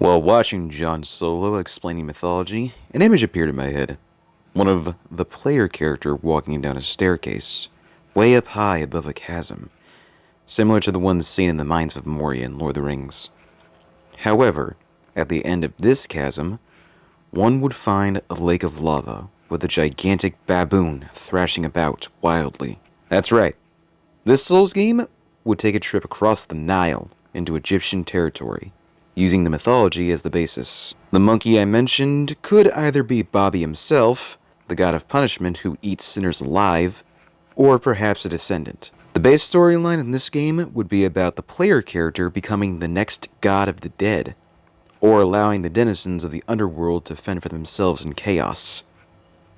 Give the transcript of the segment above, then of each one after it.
While watching Jon Solo explaining mythology, an image appeared in my head. One of the player character walking down a staircase, way up high above a chasm, similar to the ones seen in the Mines of Moria in Lord of the Rings. However, at the end of this chasm, one would find a lake of lava with a gigantic baboon thrashing about wildly. That's right, this Souls game would take a trip across the Nile into Egyptian territory, using the mythology as the basis. The monkey I mentioned could either be Bobby himself, the god of punishment who eats sinners alive, or perhaps a descendant. The base storyline in this game would be about the player character becoming the next god of the dead, or allowing the denizens of the underworld to fend for themselves in chaos.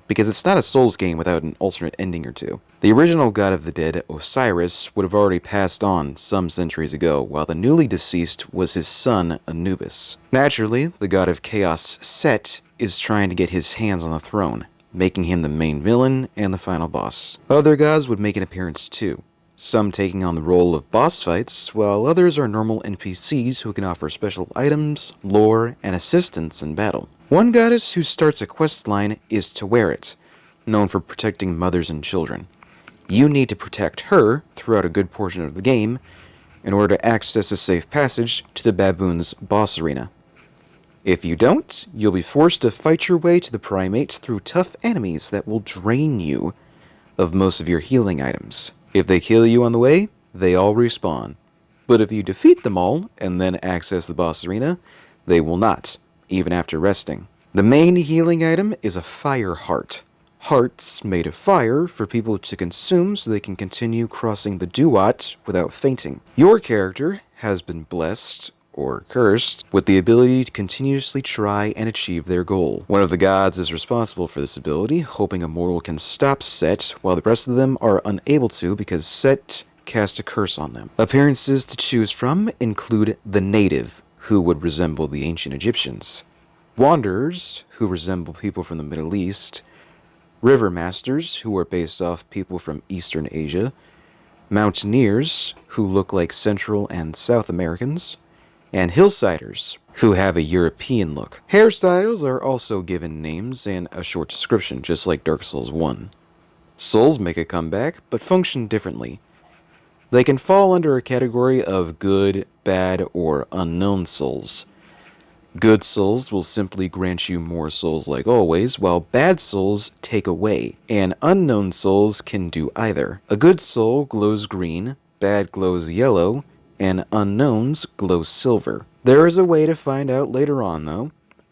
Because it's not a Souls game without an alternate ending or two. The original god of the dead, Osiris, would have already passed on some centuries ago, while the newly deceased was his son, Anubis. Naturally, the god of chaos, Set, is trying to get his hands on the throne, making him the main villain and the final boss. Other gods would make an appearance too, some taking on the role of boss fights, while others are normal NPCs who can offer special items, lore, and assistance in battle. One goddess who starts a questline is Taweret, known for protecting mothers and children. You need to protect her throughout a good portion of the game in order to access a safe passage to the baboon's boss arena. If you don't, you'll be forced to fight your way to the primates through tough enemies that will drain you of most of your healing items. If they kill you on the way, they all respawn. But if you defeat them all and then access the boss arena, they will not, even after resting. The main healing item is a fire heart. Hearts made of fire for people to consume so they can continue crossing the Duat without fainting. Your character has been blessed, or cursed, with the ability to continuously try and achieve their goal. One of the gods is responsible for this ability, hoping a mortal can stop Set, while the rest of them are unable to because Set cast a curse on them. Appearances to choose from include the native, who would resemble the ancient Egyptians, wanderers, who resemble people from the Middle East, river masters, who are based off people from Eastern Asia, mountaineers, who look like Central and South Americans, and hillsiders, who have a European look. Hairstyles are also given names and a short description, just like Dark Souls 1. Souls make a comeback, but function differently. They can fall under a category of good, bad, or unknown souls. Good souls will simply grant you more souls like always, while bad souls take away, and unknown souls can do either. A good soul glows green, bad glows yellow, and unknowns glow silver. There is a way to find out later on, though.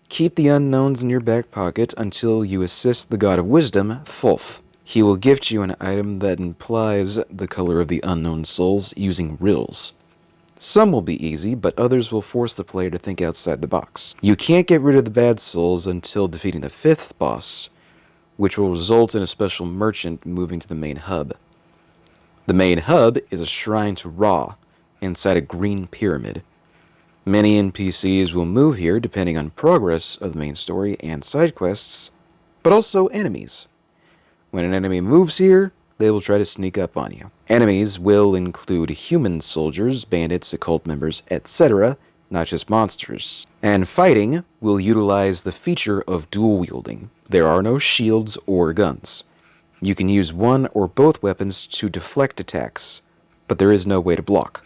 Keep the unknowns in your back pocket until you assist the god of wisdom, Thoth. He will gift you an item that implies the color of the unknown souls using riddles. Some will be easy, but others will force the player to think outside the box. You can't get rid of the bad souls until defeating the 5th boss, which will result in a special merchant moving to the main hub. The main hub is a shrine to Ra, inside a green pyramid. Many NPCs will move here depending on progress of the main story and side quests, but also enemies. When an enemy moves here, they will try to sneak up on you. Enemies will include human soldiers, bandits, occult members, etc., not just monsters. And fighting will utilize the feature of dual wielding. There are no shields or guns. You can use one or both weapons to deflect attacks, but there is no way to block.